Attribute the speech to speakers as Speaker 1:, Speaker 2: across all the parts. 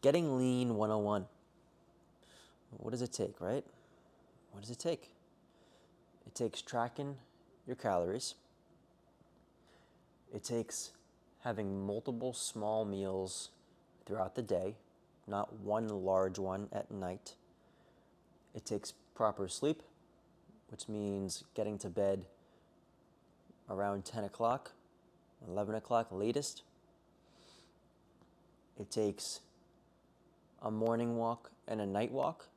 Speaker 1: Getting lean 101. What does it take, right? What does it take? It takes tracking your calories. It takes having multiple small meals throughout the day, not one large one at night. It takes proper sleep, which means getting to bed around 10 o'clock, 11 o'clock latest. It takes a morning walk and a night walk.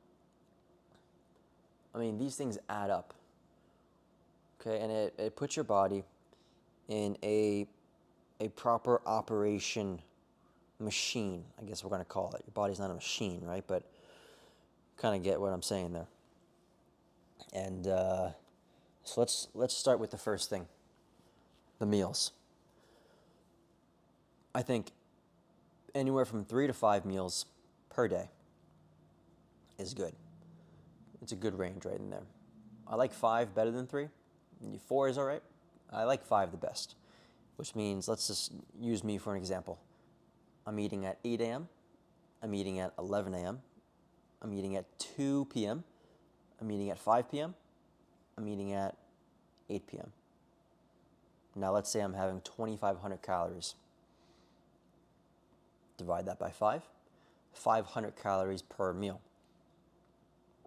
Speaker 1: I mean, these things add up, okay? And it puts your body in a proper operation machine, I guess we're going to call it. Your body's not a machine, right? But kind of get what I'm saying there. And so let's start with the first thing, the meals. I think anywhere from 3 to 5 meals per day is good. It's a good range right in there. I like 5 better than 3. 4 is all right. I like 5 the best, which means let's just use me for an example. I'm eating at 8 a.m. I'm eating at 11 a.m. I'm eating at 2 p.m. I'm eating at 5 p.m. I'm eating at 8 p.m. Now let's say I'm having 2,500 calories. Divide that by 5. 500 calories per meal.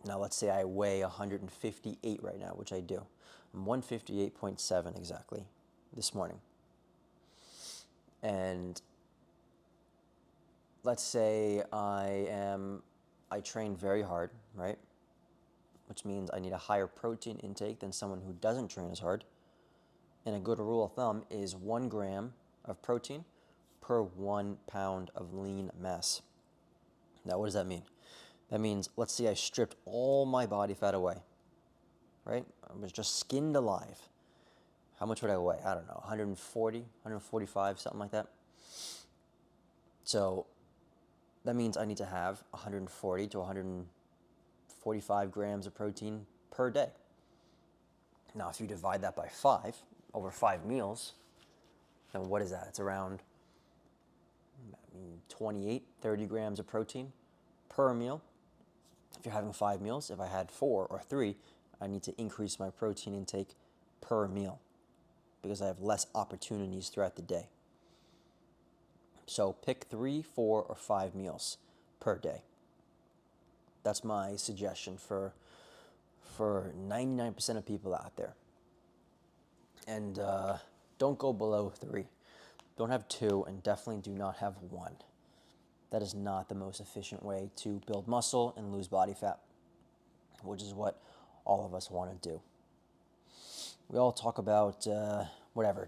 Speaker 1: Now let's say I weigh 158 right now, which I do. I'm 158.7 exactly this morning. And let's say I train very hard, right? Which means I need a higher protein intake than someone who doesn't train as hard. And a good rule of thumb is 1 gram of protein per 1 pound of lean mass. Now, what does that mean? That means, let's say I stripped all my body fat away, right? I was just skinned alive. How much would I weigh? I don't know, 140, 145, something like that. So that means I need to have 140 to 145 grams of protein per day. Now, if you divide that by 5, over 5 meals, then what is that? It's around 28, 30 grams of protein per meal. If you're having 5 meals, if I had 4 or 3, I need to increase my protein intake per meal because I have less opportunities throughout the day. So pick 3, 4, or 5 meals per day. That's my suggestion for 99% of people out there. And don't go below 3. Don't have 2, and definitely do not have 1. That is not the most efficient way to build muscle and lose body fat, which is what all of us want to do. We all talk about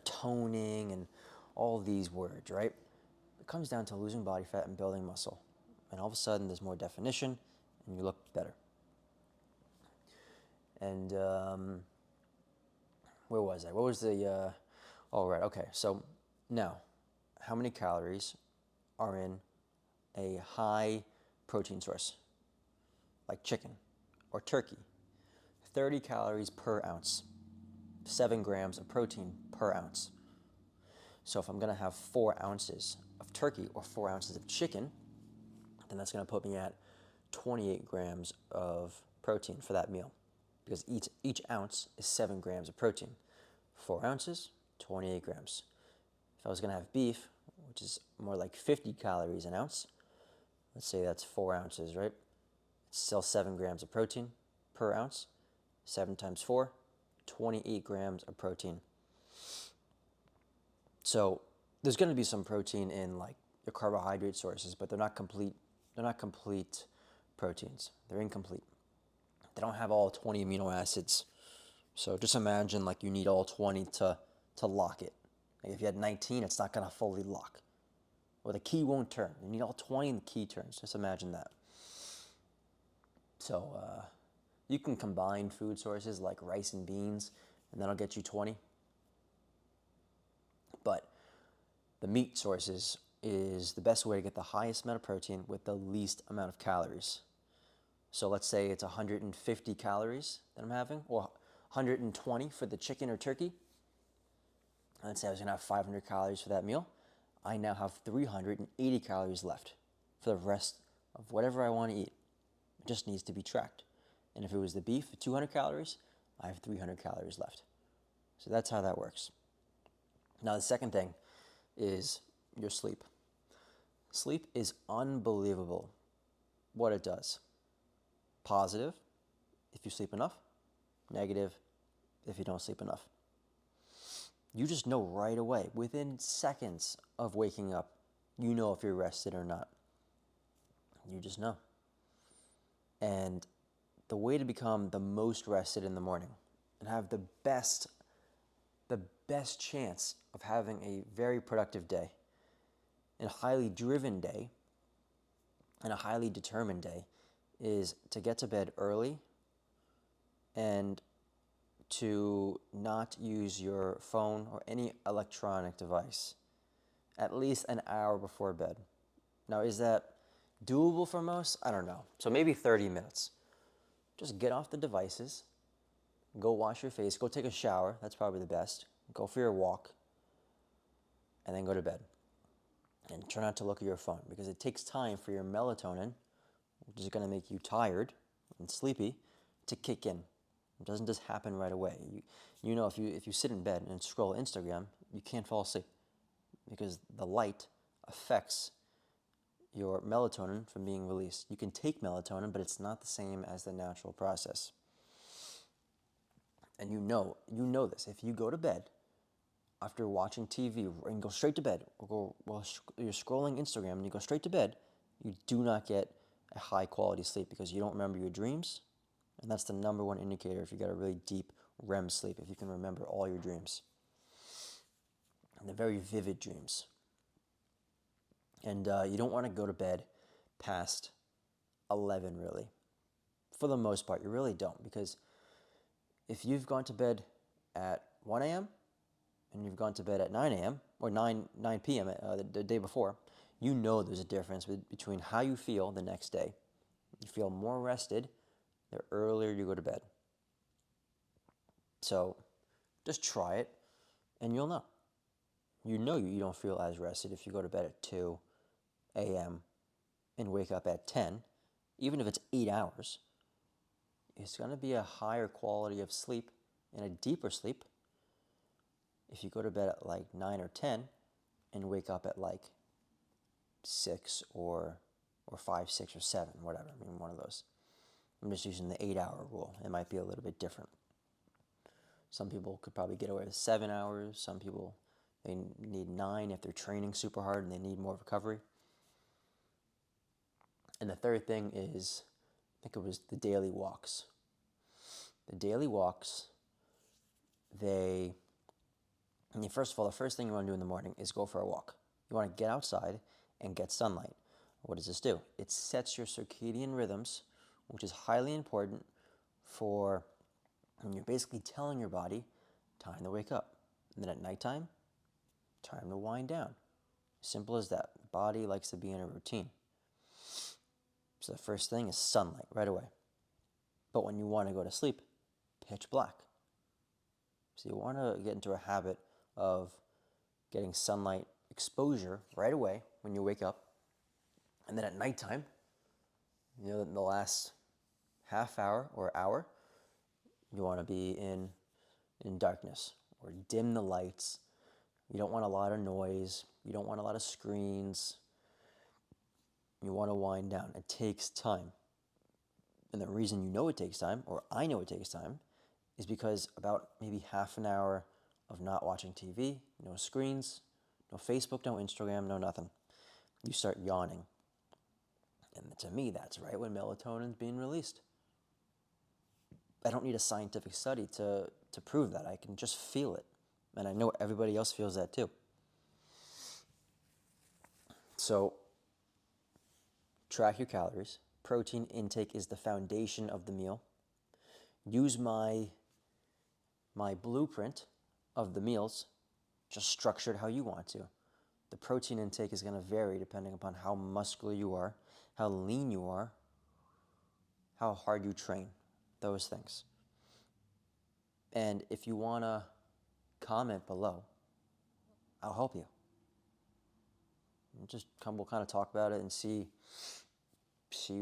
Speaker 1: toning and all these words, right? It comes down to losing body fat and building muscle. And all of a sudden, there's more definition, and you look better. And where was I? What was the... oh, right, okay. So now, how many calories are in a high protein source, like chicken or turkey? 30 calories per ounce, 7 grams of protein per ounce. So if I'm going to have 4 ounces of turkey or 4 ounces of chicken, then that's going to put me at 28 grams of protein for that meal, because each ounce is 7 grams of protein. 4 ounces, 28 grams. If I was going to have beef, which is more like 50 calories an ounce, let's say that's 4 ounces, right? It's still 7 grams of protein per ounce. 7 times 4, 28 grams of protein. So there's going to be some protein in like your carbohydrate sources, but they're not complete. They're not complete proteins. They're incomplete. They don't have all 20 amino acids. So just imagine like you need all 20 to lock it. Like if you had 19, it's not going to fully lock. Or the key won't turn. You need all 20 and the key turns. Just imagine that. So you can combine food sources like rice and beans, and that'll get you 20. But the meat sources is the best way to get the highest amount of protein with the least amount of calories. So let's say it's 150 calories that I'm having, or 120 for the chicken or turkey. Let's say I was going to have 500 calories for that meal. I now have 380 calories left for the rest of whatever I want to eat. It just needs to be tracked. And if it was the beef, 200 calories, I have 300 calories left. So that's how that works. Now, the second thing is your sleep. Sleep is unbelievable what it does. Positive if you sleep enough, negative if you don't sleep enough. You just know right away, within seconds of waking up, you know if you're rested or not. You just know. And the way to become the most rested in the morning and have the best chance of having a very productive day and a highly driven day and a highly determined day is to get to bed early and to not use your phone or any electronic device at least an hour before bed. Now, is that doable for most? I don't know. So maybe 30 minutes. Just get off the devices, go wash your face, go take a shower. That's probably the best. Go for your walk, and then go to bed. And try not to look at your phone because it takes time for your melatonin, which is going to make you tired and sleepy, to kick in. It doesn't just happen right away. You know, if you sit in bed and scroll Instagram, you can't fall asleep because the light affects your melatonin from being released. You can take melatonin, but it's not the same as the natural process. And you know this. If you go to bed after watching TV and go straight to bed, or go while you're scrolling Instagram and you go straight to bed, you do not get a high quality sleep because you don't remember your dreams. And that's the number one indicator if you got a really deep REM sleep, if you can remember all your dreams. And they're very vivid dreams. And you don't want to go to bed past 11, really. For the most part, you really don't. Because if you've gone to bed at 1 a.m. and you've gone to bed at 9 a.m. or 9 p.m. The day before, you know there's a difference between how you feel the next day. You feel more rested the earlier you go to bed. So just try it and you'll know. You know you don't feel as rested if you go to bed at 2 a.m. and wake up at 10, even if it's 8 hours. It's going to be a higher quality of sleep and a deeper sleep if you go to bed at like 9 or 10 and wake up at like 6 or 5, 6, or 7, whatever. I mean, one of those. I'm just using the 8-hour rule. It might be a little bit different. Some people could probably get away with 7 hours. Some people, they need 9 if they're training super hard and they need more recovery. And the third thing is, I think it was the daily walks. The daily walks, first of all, the first thing you want to do in the morning is go for a walk. You want to get outside and get sunlight. What does this do? It sets your circadian rhythms, which is highly important for when you're basically telling your body, time to wake up. And then at nighttime, time to wind down. Simple as that. The body likes to be in a routine. So the first thing is sunlight right away. But when you want to go to sleep, pitch black. So you want to get into a habit of getting sunlight exposure right away when you wake up. And then at nighttime, in the last half hour or hour, you want to be in darkness or dim the lights. You don't want a lot of noise. You don't want a lot of screens. You want to wind down. It takes time. And the reason you know it takes time, or I know it takes time, is because about maybe half an hour of not watching TV, no screens, no Facebook, no Instagram, no nothing, you start yawning. And to me, that's right when melatonin's being released. I don't need a scientific study to prove that. I can just feel it. And I know everybody else feels that too. So, track your calories. Protein intake is the foundation of the meal. Use my blueprint of the meals, just structured how you want to. The protein intake is going to vary depending upon how muscular you are, how lean you are, how hard you train, those things. And if you want to comment below, I'll help you. we'll kind of talk about it and see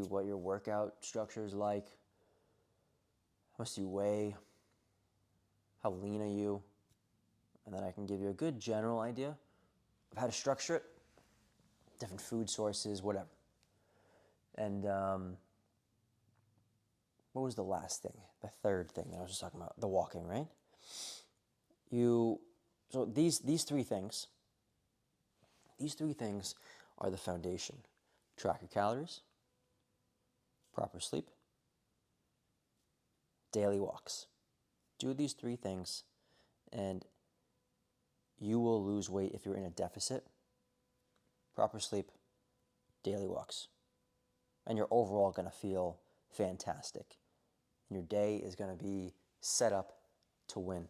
Speaker 1: what your workout structure is like. How much do you weigh? How lean are you? And then I can give you a good general idea of how to structure it, different food sources, whatever. And what was the last thing? The third thing that I was just talking about, the walking, right? So these three things are the foundation. Track your calories, proper sleep, daily walks. Do these three things and you will lose weight if you're in a deficit. Proper sleep, daily walks. And you're overall going to feel fantastic. And your day is going to be set up to win.